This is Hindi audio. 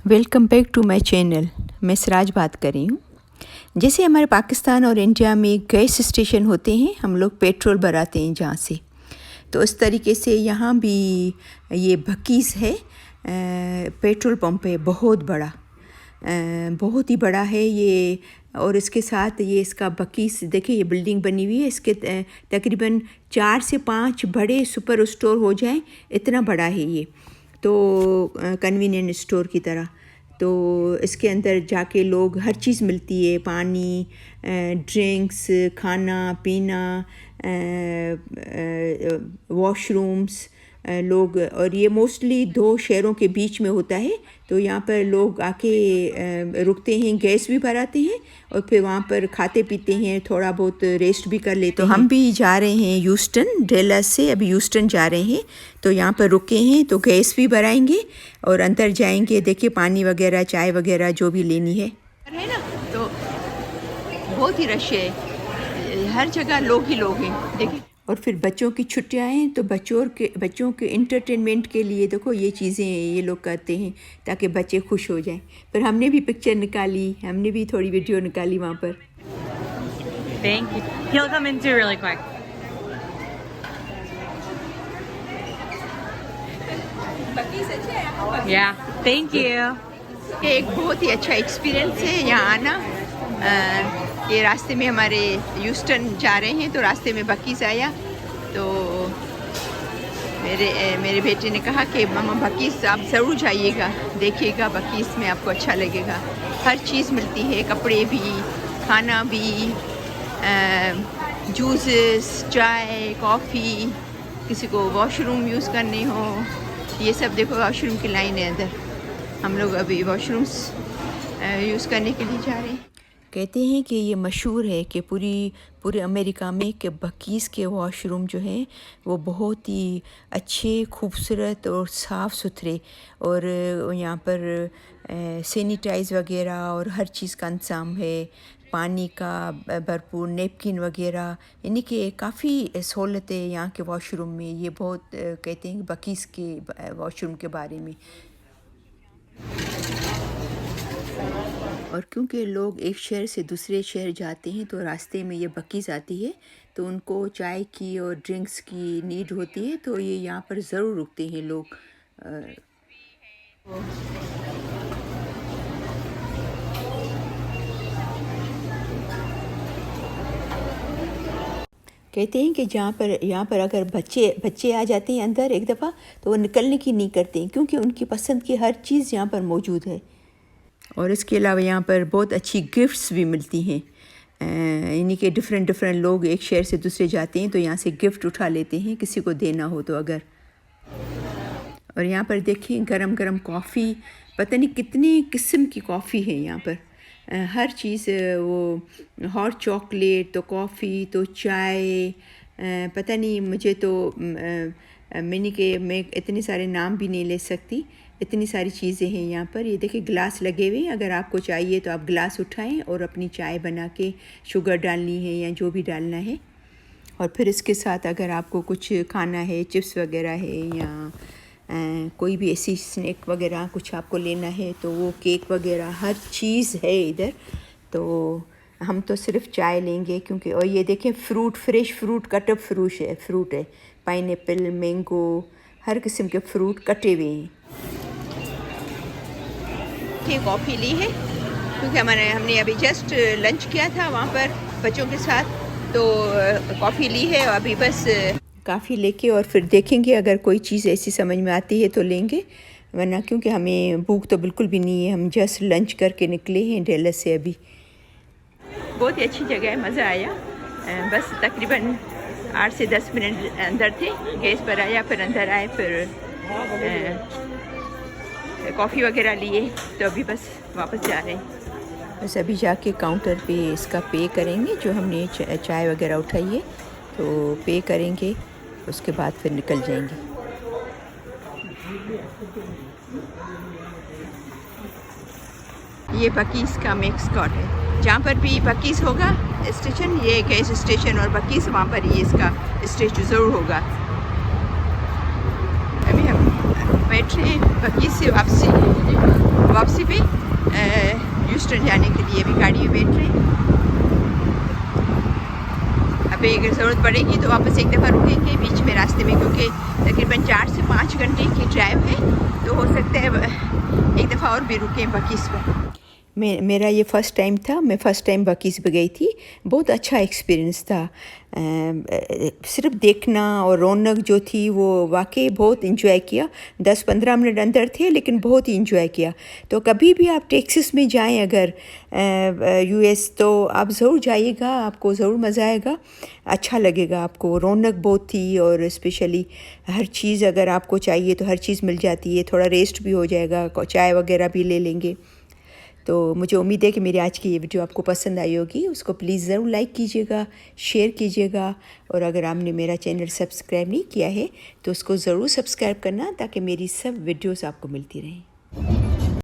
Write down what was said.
Welcome back to my channel. मैं सिराज बात कर रही हूँ। जैसे हमारे पाकिस्तान और इंडिया में गैस स्टेशन होते हैं, हम लोग पेट्रोल भराते हैं जहाँ से, तो इस तरीके से यहाँ भी ये बकीस है। पेट्रोल पंप है, बहुत बड़ा, बहुत ही बड़ा है ये। और इसके साथ ये इसका बकीस देखिए, ये बिल्डिंग बनी हुई है। इसके तकरीबन 4 से 5 बड़े सुपर स्टोर हो जाएं, इतना बड़ा है ये, तो कन्वीनियंट स्टोर की तरह। तो इसके अंदर जाके लोग हर चीज़ मिलती है, पानी, ड्रिंक्स, खाना पीना, वॉशरूम्स, लोग। और ये मोस्टली 2 शहरों के बीच में होता है, तो यहाँ पर लोग आके रुकते हैं, गैस भी भराते हैं और फिर वहाँ पर खाते पीते हैं, थोड़ा बहुत रेस्ट भी कर लेते हैं। तो हम भी जा रहे हैं ह्यूस्टन, डैलस से अभी ह्यूस्टन जा रहे हैं, तो यहाँ पर रुके हैं, तो गैस भी भराएंगे और अंदर जाएंगे। देखिए पानी वगैरह, चाय वगैरह जो भी लेनी है ना। तो बहुत ही रश है, हर जगह लोग ही लोग हैं, देखिए। और फिर बच्चों की छुट्टियां हैं, तो बच्चों के इंटरटेनमेंट के लिए देखो ये चीज़ें ये लोग करते हैं ताकि बच्चे खुश हो जाएं। पर हमने भी पिक्चर निकाली, हमने भी थोड़ी वीडियो निकाली वहाँ पर। Thank you. He'll come in too really quick. Yeah. Thank you. ये एक बहुत ही अच्छा एक्सपीरियंस है यहाँ आना। ये रास्ते में हमारे ह्यूस्टन जा रहे हैं, तो रास्ते में बकीस आया, तो मेरे बेटे ने कहा कि मामा बकीस आप ज़रूर जाइएगा, देखिएगा, बकीस में आपको अच्छा लगेगा। हर चीज़ मिलती है, कपड़े भी, खाना भी, जूसेस, चाय, कॉफ़ी, किसी को वॉशरूम यूज़ करने हो, ये सब देखो। वॉशरूम की लाइन है अंदर, हम लोग अभी वॉशरूम्स यूज़ करने के लिए जा रहे हैं। कहते हैं कि ये मशहूर है कि पूरे अमेरिका में कि बकीस के वॉशरूम जो हैं वो बहुत ही अच्छे, खूबसूरत और साफ़ सुथरे, और यहाँ पर सैनिटाइज़ वगैरह और हर चीज़ का इंतज़ाम है, पानी का भरपूर, नैपकिन वगैरह, यानी कि काफ़ी सहूलत है यहाँ के वॉशरूम में। ये बहुत कहते हैं बकीस के वॉशरूम के बारे में। और क्योंकि लोग एक शहर से दूसरे शहर जाते हैं, तो रास्ते में ये बकीस आती है, तो उनको चाय की और ड्रिंक्स की नीड होती है, तो ये यहाँ पर ज़रूर रुकते हैं लोग। कहते हैं कि यहाँ पर अगर बच्चे आ जाते हैं अंदर एक दफ़ा, तो वो निकलने की नहीं करते हैं, क्योंकि उनकी पसंद की हर चीज़ यहाँ पर मौजूद है। और इसके अलावा यहाँ पर बहुत अच्छी गिफ्ट्स भी मिलती हैं, यानी कि डिफरेंट लोग एक शहर से दूसरे जाते हैं, तो यहाँ से गिफ्ट उठा लेते हैं किसी को देना हो तो अगर। और यहाँ पर देखें गरम गरम कॉफ़ी, पता नहीं कितने किस्म की कॉफ़ी है यहाँ पर, हर चीज़, वो हॉट चॉकलेट, तो कॉफ़ी, तो चाय, पता नहीं, मुझे तो मैं इतने सारे नाम भी नहीं ले सकती, इतनी सारी चीज़ें हैं यहाँ पर। ये देखिए ग्लास लगे हुए हैं, अगर आपको चाहिए तो आप ग्लास उठाएं और अपनी चाय बना के, शुगर डालनी है या जो भी डालना है। और फिर इसके साथ अगर आपको कुछ खाना है, चिप्स वगैरह है या कोई भी ऐसी स्नैक वगैरह कुछ आपको लेना है, तो वो केक वगैरह हर चीज़ है इधर। तो हम तो सिर्फ चाय लेंगे क्योंकि। और ये देखें fruit, fresh fruit, cut up fruit है, पाइनएप्पल, मैंगो, हर किस्म के फ्रूट कटे हुए हैं। कॉफ़ी ली है क्योंकि हमने अभी जस्ट लंच किया था वहाँ पर बच्चों के साथ, तो कॉफ़ी ली है। अभी बस काफ़ी लेके और फिर देखेंगे, अगर कोई चीज़ ऐसी समझ में आती है तो लेंगे, वरना क्योंकि हमें भूख तो बिल्कुल भी नहीं है। हम जस्ट लंच करके निकले हैं डैलस से अभी। बहुत ही अच्छी जगह है, मज़ा आया। बस तकरीबन 8 से 10 मिनट अंदर थे, गैस पर आया, फिर अंदर आए, फिर कॉफ़ी वगैरह लिए, तो अभी बस वापस जा रहे हैं। बस अभी जाके काउंटर पे इसका पे करेंगे, जो हमने चाय वगैरह उठाई है, तो पे करेंगे, उसके बाद फिर निकल जाएंगे। ये बकीस का मैस्कॉट है, जहाँ पर भी बकीस होगा स्टेशन, ये गैस स्टेशन और बकीस, वहाँ पर ये इसका स्टेशन ज़रूर होगा। अभी हम बैठ रहे हैं बकीस से वापसी ज़रूरत पड़ेगी तो वापस एक दफ़ा रुकेंगे बीच में रास्ते में, क्योंकि तकरीबन 4 से 5 घंटे की ड्राइव है, तो हो सकता है एक दफ़ा और भी रुकें बकीज़ पर। मेरा ये फ़र्स्ट टाइम था, मैं फ़र्स्ट टाइम बकीज़ पे गई थी। बहुत अच्छा एक्सपीरियंस था। सिर्फ देखना और रौनक जो थी वो वाकई बहुत इंजॉय किया। 10-15 मिनट अंदर थे लेकिन बहुत ही इंजॉय किया। तो कभी भी आप टेक्सास में जाएं अगर यूएस, तो आप ज़रूर जाइएगा, आपको ज़रूर मज़ा आएगा, अच्छा लगेगा आपको। रौनक बहुत थी और स्पेशली हर चीज़ अगर आपको चाहिए तो हर चीज़ मिल जाती है। थोड़ा रेस्ट भी हो जाएगा, चाय वगैरह भी ले लेंगे। तो मुझे उम्मीद है कि मेरी आज की ये वीडियो आपको पसंद आई होगी। उसको प्लीज़ ज़रूर लाइक कीजिएगा, शेयर कीजिएगा, और अगर आपने मेरा चैनल सब्सक्राइब नहीं किया है तो उसको ज़रूर सब्सक्राइब करना, ताकि मेरी सब वीडियोस आपको मिलती रहें।